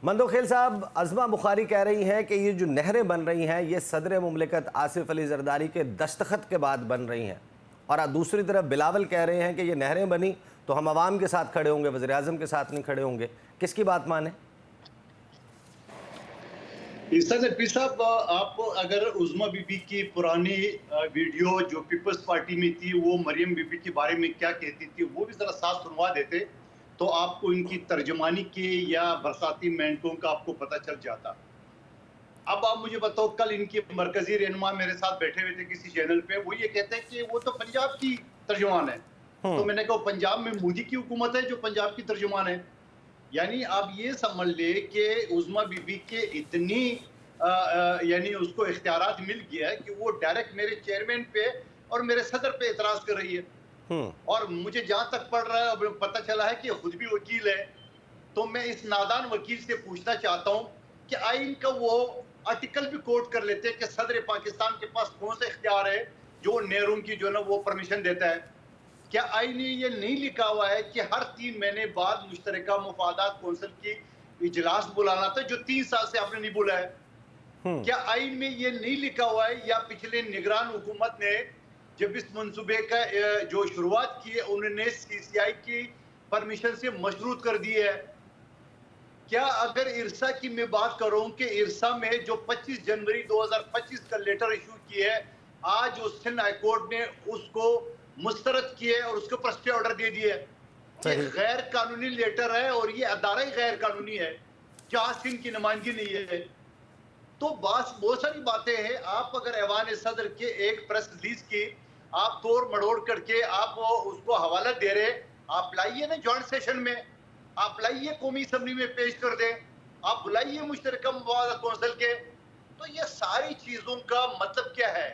मंदोखेल साहब, अज़मा बुखारी कह रही हैं कि ये जो नहरें बन रही हैं ये सदर मुमलिकत आसिफ अली जरदारी के दस्तखत के बाद बन रही हैं, और दूसरी तरफ बिलावल कह रहे हैं कि ये नहरें बनी तो हम आवाम के साथ खड़े होंगे, वज़ीर आज़म के साथ नहीं खड़े होंगे। किसकी बात माने? साहब, आप अगर उज़मा बीबी की पुरानी वीडियो जो पीपल्स पार्टी में थी, वो मरियम बीबी के बारे में क्या कहती थी, वो भी ज़रा साथ सुनवा देते तो आपको इनकी तर्जमानी की या बरसाती मेंढकों का आपको पता चल जाता। अब आप मुझे बताओ, कल इनकी मरकजी रहनुमा मेरे साथ बैठे हुए थे किसी चैनल पे, वो ये कहते हैं कि वो तो पंजाब की तर्जुमान है। तो मैंने कहा पंजाब में मोदी की हुकूमत है जो पंजाब की तर्जुमान है। यानी आप ये समझ ले कि उज़मा बीबी के इतनी यानी उसको इख्तियारात मिल गया है कि वो डायरेक्ट मेरे चेयरमैन पे और मेरे सदर पे एतराज कर रही है। और मुझे जहां तक पड़ रहा है पता चला है कि खुद भी वकील है। तो मैं इस नादान वकील से पूछना चाहता हूं कि आइन का वो आर्टिकल भी कोट कर लेते हैं कि सदर पाकिस्तान के पास कौन सा इख्तियार है जो नहरों की जो ना वो परमिशन देता है। क्या आइन में ये नहीं लिखा हुआ है कि हर 3 महीने बाद मुश्तरका मुफादात कौंसिल की इजलास बुलाना था, जो 3 साल से आपने नहीं बुलाया? क्या आइन में ये नहीं लिखा हुआ है, या पिछले निगरान हुकूमत ने जब इस मंसूबे का जो शुरुआत की है उन्होंने CCI की परमिशन से मशरूत कर दी है? क्या अगर इरसा की मैं बात करूं कि इरसा में जो 25 जनवरी 2025 का लेटर इशू किया है, आज उस सिंध हाई कोर्ट ने उसको मुस्तरद किए और उसके ऊपर स्टे ऑर्डर दे दिए। ये गैर कानूनी लेटर है और ये अदारा ही गैर कानूनी है जहां सिंध की नुमाइंदगी नहीं है। तो बहुत सारी बातें हैं। आप अगर ऐवान सदर के एक प्रेस रिलीज की आप तोड़ मड़ोड़ करके आप उसको हवाला दे रहे, आप लाइए ना जॉइंट सेशन में, आप लाइए कौमी असम्बली में पेश कर दें, आप बुलाइए मुश्तरका मुफादात कौंसिल के। तो ये सारी चीजों का मतलब क्या है?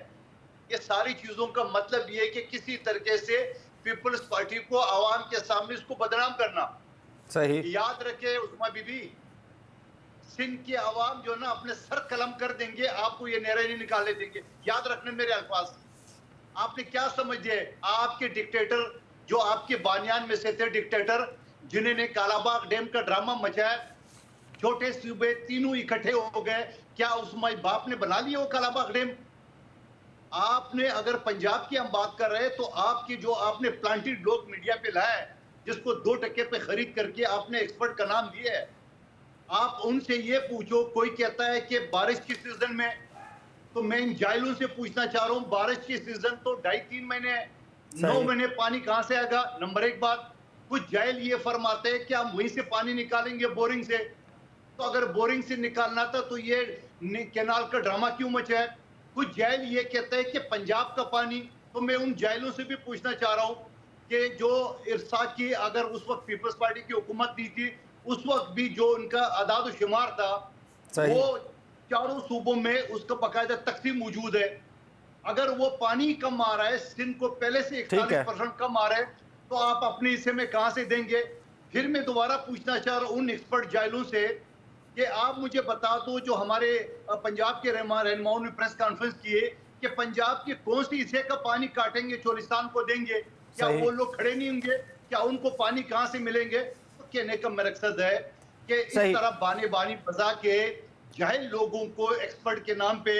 ये सारी चीजों का मतलब ये है कि किसी तरीके से पीपल्स पार्टी को आवाम के सामने इसको बदनाम करना। सही। याद रखे उस्मा बीबी, सिंध के आवाम जो ना अपने सर कलम कर देंगे, आपको ये नहरें नहीं निकालने देंगे। याद रखने मेरे अल्फाज। आपने क्या समझ दिए? आपके डिक्टेटर जो आपके बानियान में से थे, डिक्टेटर जिन्होंने कालाबाग डैम का ड्रामा मचाया, छोटे सूबे तीनों इकट्ठे हो गए, क्या उस्मा बाप ने बना लिया वो कालाबाग डैम? आपने अगर पंजाब की हम बात कर रहे हैं तो आपकी जो आपने प्लांटेड लोग मीडिया पे लाया है, जिसको 2% पे खरीद करके आपने एक्सपर्ट का नाम दिया है, आप उनसे ये पूछो। कोई कहता है कि बारिश के सीजन में, तो मैं इन जायलों से पूछना चाह रहा हूं, बारिश के सीजन तो 2.5-3 महीने है, 9 महीने पानी कहां से आएगा? नंबर 1 बात। कुछ जायल ये फरमाते हैं कि हम वहीं से पानी निकालेंगे बोरिंग से। तो अगर बोरिंग से निकालना था तो ये कैनाल का ड्रामा क्यों मचा है? कुछ जायल ये कहते हैं कि पंजाब का पानी। तो मैं उन जायलों से भी पूछना चाह रहा हूं कि जो इरसा की अगर उस वक्त पीपल्स पार्टी की हुकूमत दी थी, उस वक्त भी जो उनका अदाद शुमार था वो चारों सूबों में उसका बाकायदा तकसीम मौजूद है। अगर वो पानी कम आ रहा है, सिंध को पहले से 41% कम आ रहा है, तो आप अपने हिस्से में कहां से देंगे? फिर मैं दोबारा पूछना चाह रहा हूं उन एक्सपर्ट जायलों से कि आप मुझे बता दो, जो हमारे पंजाब के रहनुमाओं ने प्रेस कॉन्फ्रेंस की है कि पंजाब के कौन सी हिस्से का पानी काटेंगे, चोलिस्तान को देंगे? क्या वो लोग खड़े नहीं होंगे? क्या उनको पानी कहां से मिलेंगे? तो कहने का मकसद है कि इस तरह बानी बानी बजा के जाहिल लोगों को एक्सपर्ट के नाम पे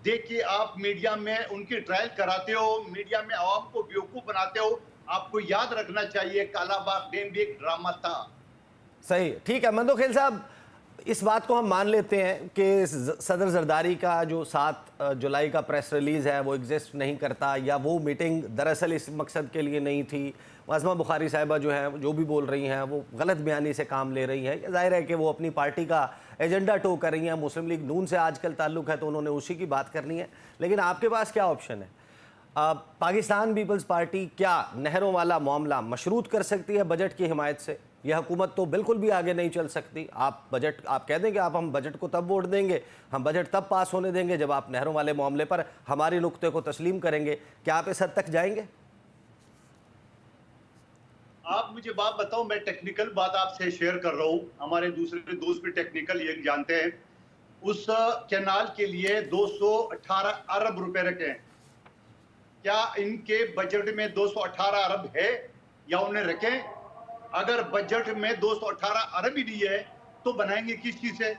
देखिए, आप मीडिया में उनकी ट्रायल कराते हो, मीडिया में आवाम को बेवकूफ बनाते हो। आपको याद रखना चाहिए कालाबाग डैम भी एक ड्रामा था। सही, ठीक है मंदोखेल साहब, इस बात को हम मान लेते हैं कि सदर जरदारी का जो 7 जुलाई का प्रेस रिलीज़ है वो एग्जिस्ट नहीं करता, या वो मीटिंग दरअसल इस मकसद के लिए नहीं थी। अज़मा बुखारी साहिबा जो हैं, जो भी बोल रही हैं, वो गलत बयानी से काम ले रही हैं। ज़ाहिर है कि वो अपनी पार्टी का एजेंडा टो कर रही हैं। मुस्लिम लीग नून से आजकल ताल्लुक़ है तो उन्होंने उसी की बात करनी है। लेकिन आपके पास क्या ऑप्शन है? पाकिस्तान पीपल्स पार्टी क्या नहरों वाला मामला मशरूत कर सकती है बजट की हिमायत से? यह हुकूमत तो बिल्कुल भी आगे नहीं चल सकती। आप कह दें कि आप हम बजट को तब वोट देंगे, हम बजट तब पास होने देंगे जब आप नहरों वाले मामले पर हमारी नुक्ते को तस्लीम करेंगे। क्या आप इस हद तक जाएंगे? आप मुझे बात बताओ, मैं टेक्निकल बात आपसे शेयर कर रहा हूं, हमारे दूसरे दोस्त भी टेक्निकल ये जानते हैं। उस कैनाल के लिए 218 अरब रुपए रखे हैं। क्या इनके बजट में 218 अरब है या उन्हें रखें? अगर बजट में 218 अरब ही नहीं है تو بنائیں گے کس چیز سے؟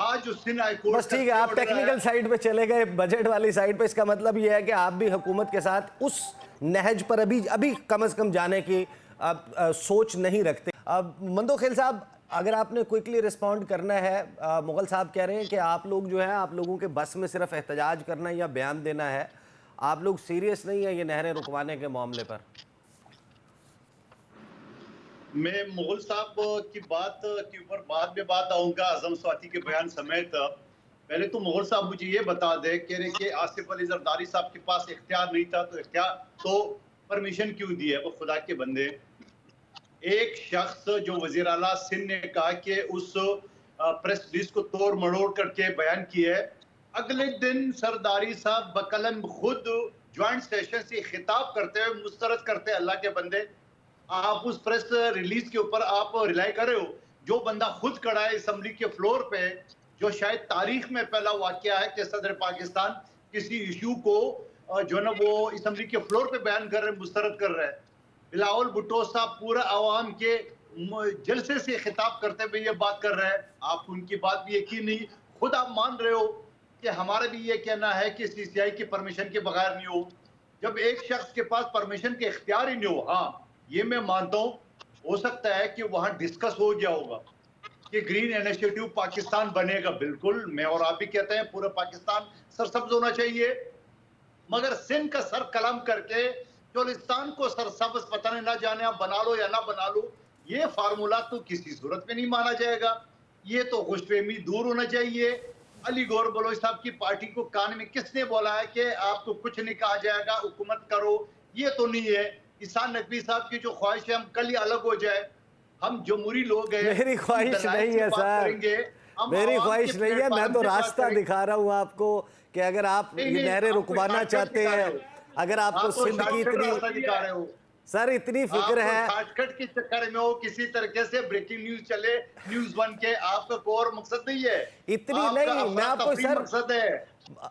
آج جو سندھ ہائی کورٹ بس ٹھیک ہے، آپ ٹیکنیکل سائٹ پہ چلے گئے، بجٹ والی سائٹ پہ، اس کا مطلب یہ ہے کہ آپ بھی حکومت کے ساتھ اس نہج پر ابھی کم از کم جانے کی سوچ نہیں رکھتے۔ مندوخیل صاحب، اگر آپ نے کوئکلی رسپونڈ کرنا ہے، مغل صاحب کہہ رہے ہیں کہ آپ لوگ جو ہیں، آپ لوگوں کے بس میں صرف احتجاج کرنا یا بیان دینا ہے، آپ لوگ سیریس نہیں ہیں یہ نہریں رکوانے کے معاملے پر؟ میں مغل صاحب کی بات کے اوپر بعد میں بات آؤں گا، اعظم سواتی کے بیان سمیت۔ پہلے تو مغل صاحب مجھے یہ بتا دے کہ آصف علی زرداری صاحب کے پاس اختیار نہیں تھا تو پرمیشن کیوں دی ہے؟ وہ خدا کے بندے، ایک شخص جو وزیر اعلیٰ سندھ نے کہا کہ اس پریس ریلیز کو توڑ مڑوڑ کر کے بیان کیا ہے، اگلے دن زرداری صاحب بقلم خود جوائنٹ سیشن سے خطاب کرتے ہوئے مسترد کرتے ہیں، اللہ کے بندے آپ اس پریس ریلیز کے اوپر آپ ریلائی کر رہے ہو؟ جو بندہ خود کھڑا ہے اسمبلی کے فلور پہ، جو شاید تاریخ میں پہلا واقعہ ہے کہ صدر پاکستان کسی ایشو کو جو نا وہ اسمبلی کے فلور پہ بیان کر رہے ہیں، مسترد کر رہے ہیں۔ بلاول بھٹو صاحب پورا عوام کے جلسے سے خطاب کرتے ہوئے یہ بات کر رہے ہیں، آپ ان کی بات بھی یقین نہیں، خود آپ مان رہے ہو کہ ہمارا بھی یہ کہنا ہے کہ سی سی آئی کی پرمیشن کے بغیر نہیں ہو۔ جب ایک شخص کے پاس پرمیشن کے اختیار ہی نہیں ہو، ہاں یہ میں مانتا ہوں، ہو سکتا ہے کہ وہاں ڈسکس ہو گیا ہوگا کہ گرین انیشیٹو پاکستان بنے گا، بالکل میں اور آپ بھی کہتے ہیں پورا پاکستان سرسبز ہونا چاہیے، مگر سندھ کا سر قلم کر کے چولستان کو سرسبز پتہ نہ جانے آپ بنا لو یا نہ بنا لو، یہ فارمولہ تو کسی صورت میں نہیں مانا جائے گا۔ یہ تو خوش فہمی دور ہونا چاہیے۔ علی گور بلوچ صاحب کی پارٹی کو کان میں کس نے بولا ہے کہ آپ کو کچھ نہیں کہا جائے گا، حکومت کرو؟ یہ تو نہیں ہے۔ احسان نقوی صاحب کی جو خواہش ہے ہم کل ہی الگ ہو جائے، ہم جمہوری لوگ ہیں، میری خواہش نہیں ہے سر، میری خواہش نہیں ہے، میں تو راستہ دکھا رہا ہوں آپ کو کہ اگر آپ یہ نہریں رکوانا چاہتے ہیں، اگر آپ کو سندھ کی اتنی فکر ہے، شارٹ کٹ کے چکر میں ہو کسی طریقے سے بریکنگ نیوز چلے نیوز ون کے، آپ کا کوئی اور مقصد نہیں ہے، اتنی نہیں، میں آپ کو سر مقصد ہے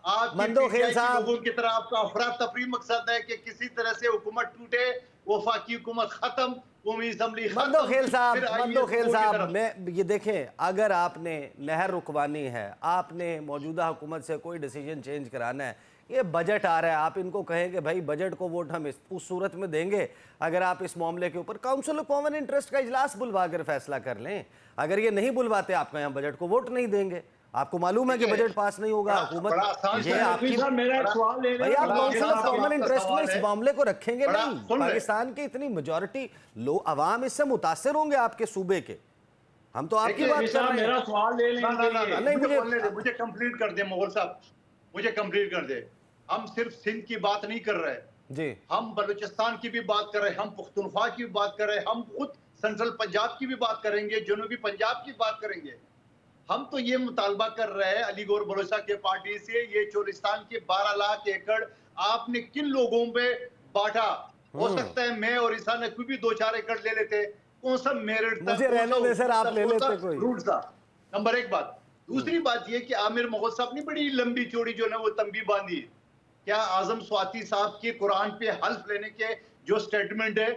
آپ مندوخیل صاحب لوگوں کی طرح آپ کا افراتفری مقصد ہے کہ کسی طرح سے حکومت ٹوٹے، وفاقی حکومت ختم، قومی اسمبلی ختم۔ مندوخیل صاحب میں یہ دیکھیں، اگر آپ نے نہر رکوانی ہے، آپ نے موجودہ حکومت سے کوئی ڈیسیجن چینج کرانا ہے، یہ بجٹ آ رہا ہے، آپ ان کو کہیں کہ بھائی بجٹ کو ووٹ ہم اس صورت میں دیں گے اگر آپ اس معاملے کے اوپر کاؤنسل آف کامن انٹرسٹ کا اجلاس بلوا کر فیصلہ کر لیں۔ اگر یہ نہیں بلواتے آپ کا یہاں بجٹ کو ووٹ نہیں دیں گے، آپ کو معلوم ہے کہ بجٹ پاس نہیں ہوگا، حکومت یہ آپ کی بھائی آپ کاؤنسل آف کامن انٹرسٹ میں اس معاملے کو رکھیں گے نہیں؟ پاکستان کی اتنی میجورٹی عوام اس سے متاثر ہوں گے آپ کے صوبے کے، ہم تو آپ کی بات کر رہے ہیں۔ میرا سوال لے لیں، مجھے کمپلیٹ کر دیں مغل صاحب، مجھے کمپلیٹ کر دیں۔ ہم صرف سندھ کی بات نہیں کر رہے جی، ہم بلوچستان کی بھی بات کر رہے ہیں، ہم پختونخوا کی بھی بات کر رہے ہیں، ہم خود سینٹرل پنجاب کی بھی بات کریں گے، جنوبی پنجاب کی بات کریں گے۔ ہم تو یہ مطالبہ کر رہے ہیں علی گور بلوچ صاحب کے پارٹی سے، یہ چولستان کے 12 لاکھ ایکڑ آپ نے کن لوگوں پہ بانٹا؟ ہو سکتا ہے میں اور احسان نقوی بھی 2-4 ایکڑ لے لیتے، کون سا میرٹ تھا، مجھے رہنے دے سر، آپ لے لیتے کوئی روٹ تھا۔ نمبر ایک بات۔ دوسری بات یہ کہ عامر مغل صاحب نے بڑی لمبی چوڑی جو ہے وہ تنبیہ باندھی ہے۔ کیا اعظم سواتی صاحب کے قرآن پہ حلف لینے کے جو سٹیٹمنٹ ہے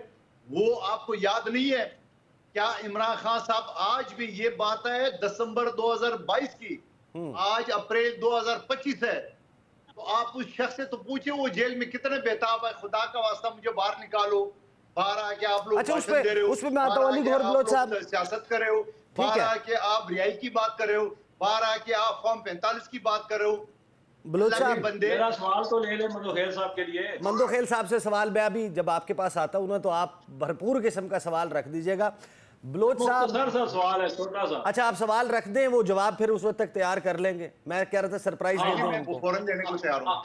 وہ آپ کو یاد نہیں ہے؟ کیا عمران خان صاحب آج بھی یہ بات ہے دسمبر 2022 کی، آج اپریل 2025 ہے، تو آپ اس شخص سے تو پوچھیں وہ جیل میں کتنے بیتاب ہے، خدا کا واسطہ مجھے باہر نکالو، باہر آ کے آپ لوگ بھاشن دے رہے ہو، اس پہ میں آتا ہوں علی گور بلوچ صاحب، سیاست کر رہے ہو، باہر آ کے آپ رہائی کی بات کر رہے ہو، باہر آ کے آپ فارم 45 کی بات کر رہے ہو۔ بلوچ صاحب میرا سوال تو لے لیں مندوخیل صاحب کے لیے۔ مندوخیل صاحب سے سوال میں ابھی جب آپ کے پاس آتا ہوں نا تو آپ بھرپور قسم کا سوال رکھ دیجئے گا۔ بلوچ صاحب مختصر سا سوال ہے، چھوٹا سا۔ اچھا آپ سوال رکھ دیں، وہ جواب پھر اس وقت تک تیار کر لیں گے، میں کہہ رہا تھا سرپرائز دے دوں ان کو۔ فوراً دینے کو تیار ہوں۔